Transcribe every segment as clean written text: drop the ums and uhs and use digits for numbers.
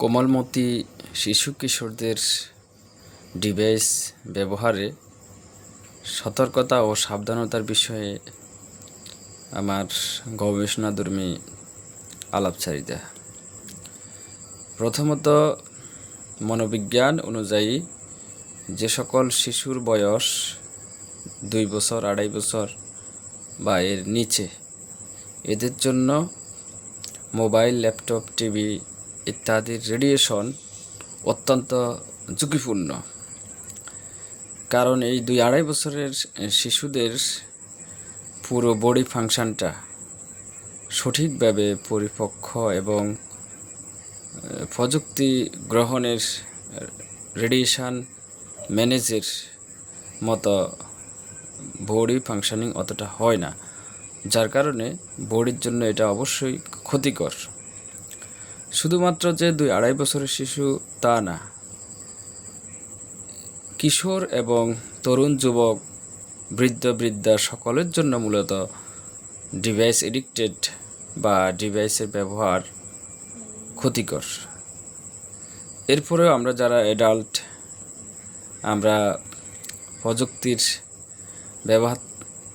কোমলমতি শিশু কিশোরদের ডিভাইস ব্যবহারে সতর্কতা ও সাবধানতার বিষয়ে আমার গবেষণাধর্মী আলাপচারিতা। প্রথমত, মনোবিজ্ঞান অনুযায়ী যে সকল শিশুর বয়স 2 বছর, 2.5 বছর বা এর নিচে, এদের জন্য মোবাইল, ল্যাপটপ, টিভি ইত্যাদির রেডিয়েশন অত্যন্ত ঝুঁকিপূর্ণ। কারণ এই 2-2.5 বছরের শিশুদের পুরো বডি ফাংশনটা সঠিকভাবে পরিপক্ক এবং প্রযুক্তি গ্রহণের রেডিয়েশন ম্যানেজের মতো বডি ফাংশনিং অতটা হয় না, যার কারণে বডির জন্য এটা অবশ্যই ক্ষতিকর। শুধুমাত্র যে 2-2.5 বছরের শিশু তা না, কিশোর এবং তরুণ যুবক, বৃদ্ধা সকলের জন্য মূলত ডিভাইস এডিক্টেড বা ডিভাইসের ব্যবহার ক্ষতিকর। এরপরেও আমরা যারা অ্যাডাল্ট, আমরা প্রযুক্তির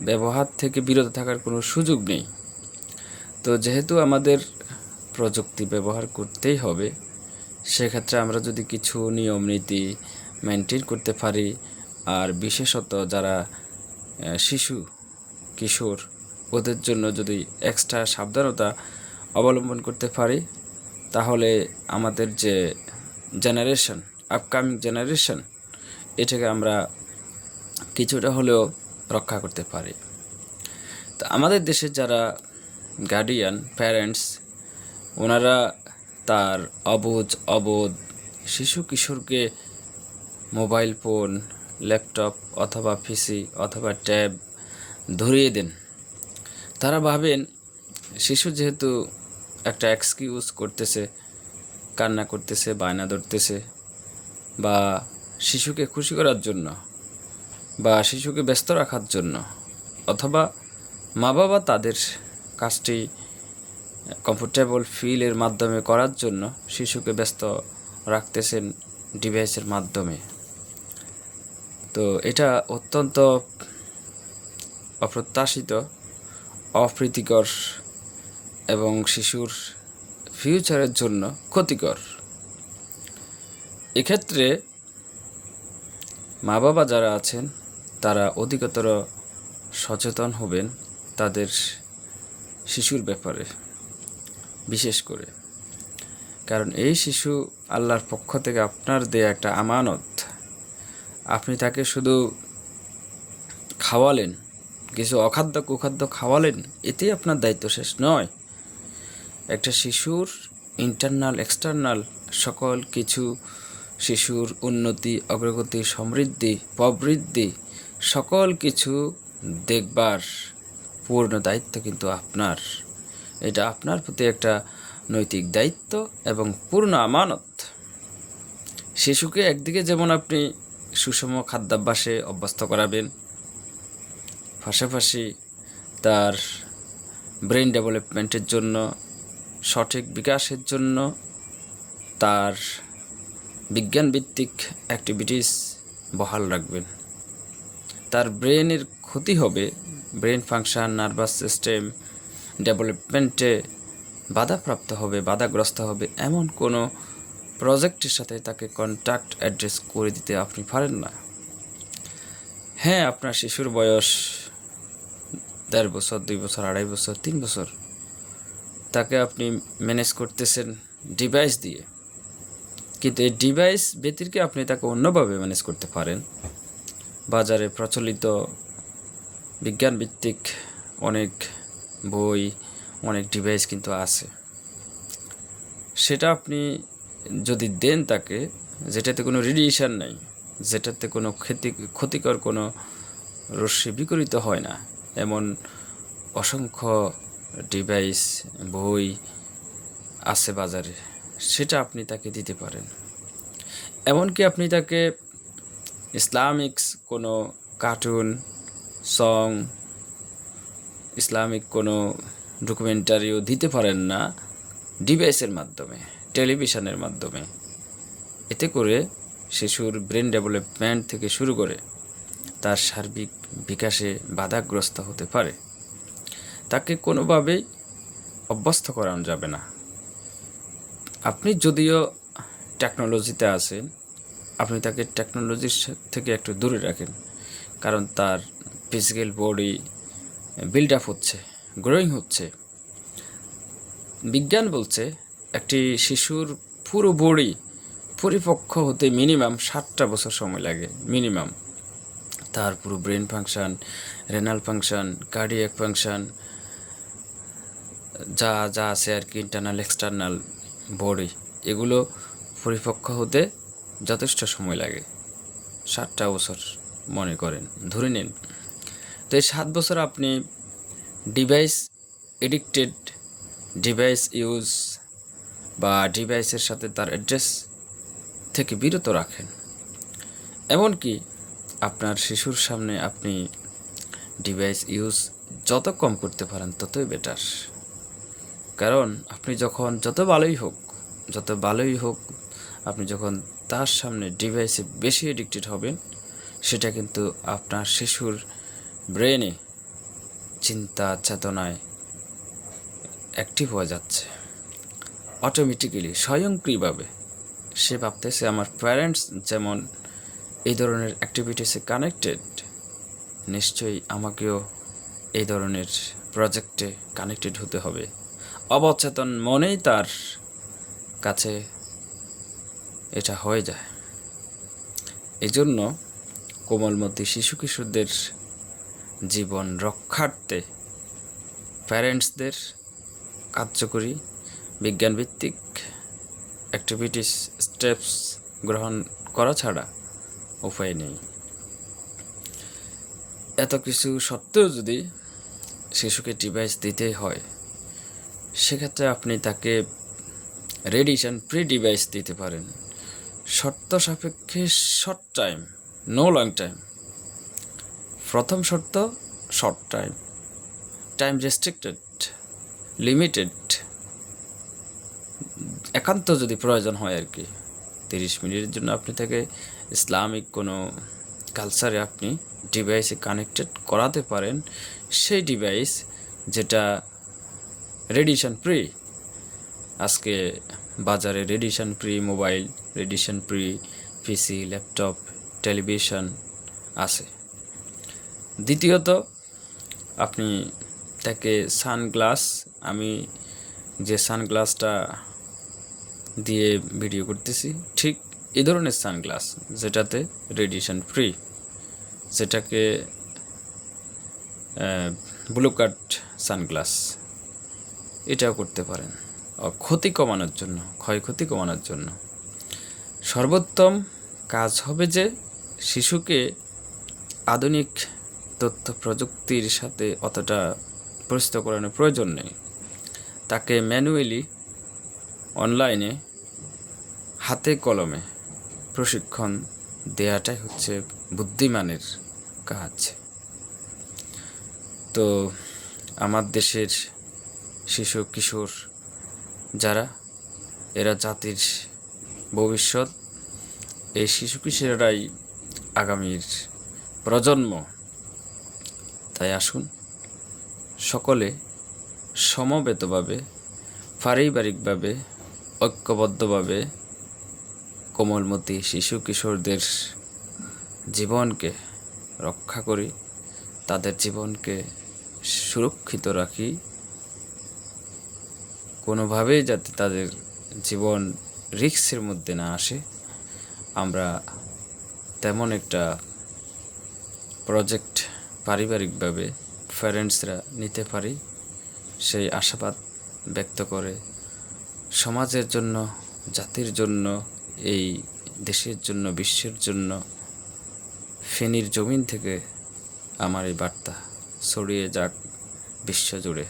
ব্যবহার থেকে বিরত থাকার কোনো সুযোগ নেই। তো যেহেতু আমাদের প্রযুক্তি ব্যবহার করতেই হবে, সেক্ষেত্রে আমরা যদি কিছু নিয়ম নীতি মেনটেন করতে পারি, আর বিশেষত যারা শিশু কিশোর, ওদের জন্য যদি এক্সট্রা সাবধানতা অবলম্বন করতে পারি, তাহলে আমাদের যে জেনারেশন, আপকামিং জেনারেশন, এটাকে আমরা কিছুটা হলেও রক্ষা করতে পারি। তো আমাদের দেশের যারা গার্ডিয়ান, প্যারেন্টস, ওনারা তার অবোধ শিশু কিশোরকে মোবাইল ফোন, ল্যাপটপ অথবা পিসি অথবা ট্যাব ধরিয়ে দেন। তারা ভাবেন শিশু যেহেতু একটা এক্সকিউজ করতেছে, কান্না করতেছে, বায়না ধরতেছে, বা শিশুকে খুশি করার জন্য বা শিশুকে ব্যস্ত রাখার জন্য, অথবা মা বাবা তাদের কাজটি কমফোর্টেবল ফিলের মাধ্যমে করার জন্য শিশুকে ব্যস্ত রাখতেছেন ডিভাইসের মাধ্যমে। তো এটা অত্যন্ত অপ্রত্যাশিত, অপ্রীতিকর এবং শিশুর ফিউচারের জন্য ক্ষতিকর। এক্ষেত্রে মা বাবা যারা আছেন তারা অধিকতর সচেতন হবেন তাদের শিশুর ব্যাপারে, বিশেষ করে। কারণ এই শিশু আল্লাহর পক্ষ থেকে আপনার দেয়া একটা আমানত। আপনি তাকে শুধু খাওয়ালেন, কিছু অখাদ্য কুখাদ্য খাওয়ালেন, এতেই আপনার দায়িত্ব শেষ নয়। একটা শিশুর ইন্টারনাল এক্সটার্নাল সকল কিছু, শিশুর উন্নতি, অগ্রগতি, সমৃদ্ধি, প্রবৃদ্ধি সকল কিছু দেখবার পূর্ণ দায়িত্ব কিন্তু আপনার। এটা আপনার প্রতি একটা নৈতিক দায়িত্ব এবং পূর্ণ আমানত। শিশুকে একদিকে যেমন আপনি সুষম খাদ্যাভ্যাসে অভ্যস্ত করাবেন, পাশাপাশি তার ব্রেন ডেভেলপমেন্টের জন্য, সঠিক বিকাশের জন্য তার বিজ্ঞানভিত্তিক অ্যাক্টিভিটিস বহাল রাখবেন। তার ব্রেনের ক্ষতি হবে, ব্রেন ফাংশন, নার্ভাস সিস্টেম ডেভেলপমেন্টে বাধাপ্রাপ্ত হবে, বাধাগ্রস্ত হবে, এমন কোনো প্রজেক্টের সাথে তাকে কন্ট্যাক্ট অ্যাড্রেস করে দিতে আপনি পারেন না। হ্যাঁ, আপনার শিশুর বয়স 1.5 বছর, 2 বছর, 2.5 বছর, 3 বছর, তাকে আপনি ম্যানেজ করতেছেন ডিভাইস দিয়ে, কিন্তু এই ডিভাইস ব্যতিরেকে আপনি তাকে অন্যভাবে ম্যানেজ করতে পারেন। বাজারে প্রচলিত বিজ্ঞানভিত্তিক অনেক বই, অনেক ডিভাইস কিন্তু আছে। সেটা আপনি যদি দেন তাকে, যেটাতে কোনো রেডিয়েশন নাই, যেটাতে কোনো ক্ষতিকর কোনো রশ্মি বিকরিত হয় না, এমন অসংখ্য ডিভাইস, বই আছে বাজারে, সেটা আপনি তাকে দিতে পারেন। এমনকি আপনি তাকে ইসলামিক কোনো কার্টুন, সং, ইসলামিক কোনো ডকুমেন্টারিও দিতে পারেন না ডিভাইসের মাধ্যমে, টেলিভিশনের মাধ্যমে। এতে করে শিশুর ব্রেন ডেভেলপমেন্ট থেকে শুরু করে তার সার্বিক বিকাশে বাধাগ্রস্ত হতে পারে। তাকে কোনোভাবেই অভ্যস্ত করানো যাবে না। আপনি যদিও টেকনোলজিতে আছেন, আপনি তাকে টেকনোলজির থেকে একটু দূরে রাখেন, কারণ তার ফিজিক্যাল বডি বিল্ড আপ হচ্ছে, গ্রোয়িং হচ্ছে। বিজ্ঞান বলছে একটি শিশুর পুরো বডি পরিপক্ক হতে মিনিমাম 7টা বছর সময় লাগে, মিনিমাম। তার পুরো brain function, renal function, cardiac function, যা যা আছে আর কি, ইন্টারনাল এক্সটার্নাল বডি, এগুলো পরিপক্ক হতে যথেষ্ট সময় লাগে। 7টা বছর মনে করেন, ধরে নিন। তো এই 7 বছর আপনি ডিভাইস এডিক্টেড, ডিভাইস ইউজ বা ডিভাইসের সাথে তার অ্যাড্রেস থেকে বিরত রাখেন। এমনকি আপনার শিশুর সামনে আপনি ডিভাইস ইউজ যত কম করতে পারেন ততই বেটার। কারণ আপনি যখন যত ভালোই হোক আপনি যখন তার সামনে ডিভাইসে বেশি এডিক্টেড হবেন, সেটা কিন্তু আপনার শিশুর ব্রেনে চিন্তা চেতনায় অ্যাক্টিভ হয়ে যাচ্ছে অটোমেটিক্যালি, স্বয়ংক্রিয়ভাবে। সে ভাবতেছে আমার প্যারেন্টস যেমন এই ধরনের অ্যাক্টিভিটিসে কানেক্টেড, নিশ্চয়ই আমাকেও এই ধরনের প্রজেক্টে কানেক্টেড হতে হবে। অবচেতন মনেই তার কাছে এটা হয়ে যায়। এই জন্য কোমলমতি শিশু কিশোরদের জীবন রক্ষার্থে প্যারেন্টসদের কার্যকরী বিজ্ঞানভিত্তিক অ্যাক্টিভিটিস স্টেপস গ্রহণ করা ছাড়া উপায় নেই। এত কিছু সত্ত্বেও যদি শিশুকে ডিভাইস দিতেই হয়, সেক্ষেত্রে আপনি তাকে রেডিয়েশন ফ্রি ডিভাইস দিতে পারেন, শর্ত সাপেক্ষে, short time, no long time. প্রথম শর্ত short time, time restricted, limited, একান্ত যদি প্রয়োজন হয় আর কি, 30 মিনিটের জন্য আপনি তাকে ইসলামিক কোনো কালচারে আপনি ডিভাইসে কানেক্টেড করাতে পারেন। সেই ডিভাইস যেটা রেডিয়েশন ফ্রি। আজকে বাজারে radiation free mobile, radiation free PC, laptop, television আছে। দ্বিতীয়ত, আপনি তাকে সানগ্লাস, আমি যে সানগ্লাসটা দিয়ে ভিডিও করতেছি ঠিক এই ধরনের সানগ্লাস, যেটাতে রেডিয়েশন ফ্রি, যেটাকে ব্লু কাট সানগ্লাস, এটাও করতে পারেন ক্ষতি কমানোর জন্য, ক্ষয়ক্ষতি কমানোর জন্য। সর্বোত্তম কাজ হবে যে শিশুকে আধুনিক তথ্য প্রযুক্তির সাথে অতটা পরিচিত করানোর প্রয়োজন নেই। তাকে ম্যানুয়ালি অনলাইনে হাতে কলমে প্রশিক্ষণ দেওয়াটাই হচ্ছে বুদ্ধিমানের কাজ। তো আমার দেশের শিশু কিশোর যারা, এরা জাতির ভবিষ্যৎ। এই শিশু কিশোররাই আগামীর প্রজন্ম। তাই আসুন সকলে সমবেতভাবে, পারিবারিকভাবে, ঐক্যবদ্ধভাবে কোমলমতি শিশু কিশোরদের জীবনকে রক্ষা করি, তাদের জীবনকে সুরক্ষিত রাখি, কোনোভাবেই যাতে তাদের জীবন রিস্কের মধ্যে না আসে, আমরা তেমন একটা প্রজেক্ট পারিবারিকভাবে প্যারেন্টসরা নিতে পারি, সেই আশাবাদ ব্যক্ত করে সমাজের জন্য, জাতির জন্য, এই দেশের জন্য, বিশ্বের জন্য ফেনীর জমিন থেকে আমার এই বার্তা ছড়িয়ে যাক বিশ্বজুড়ে।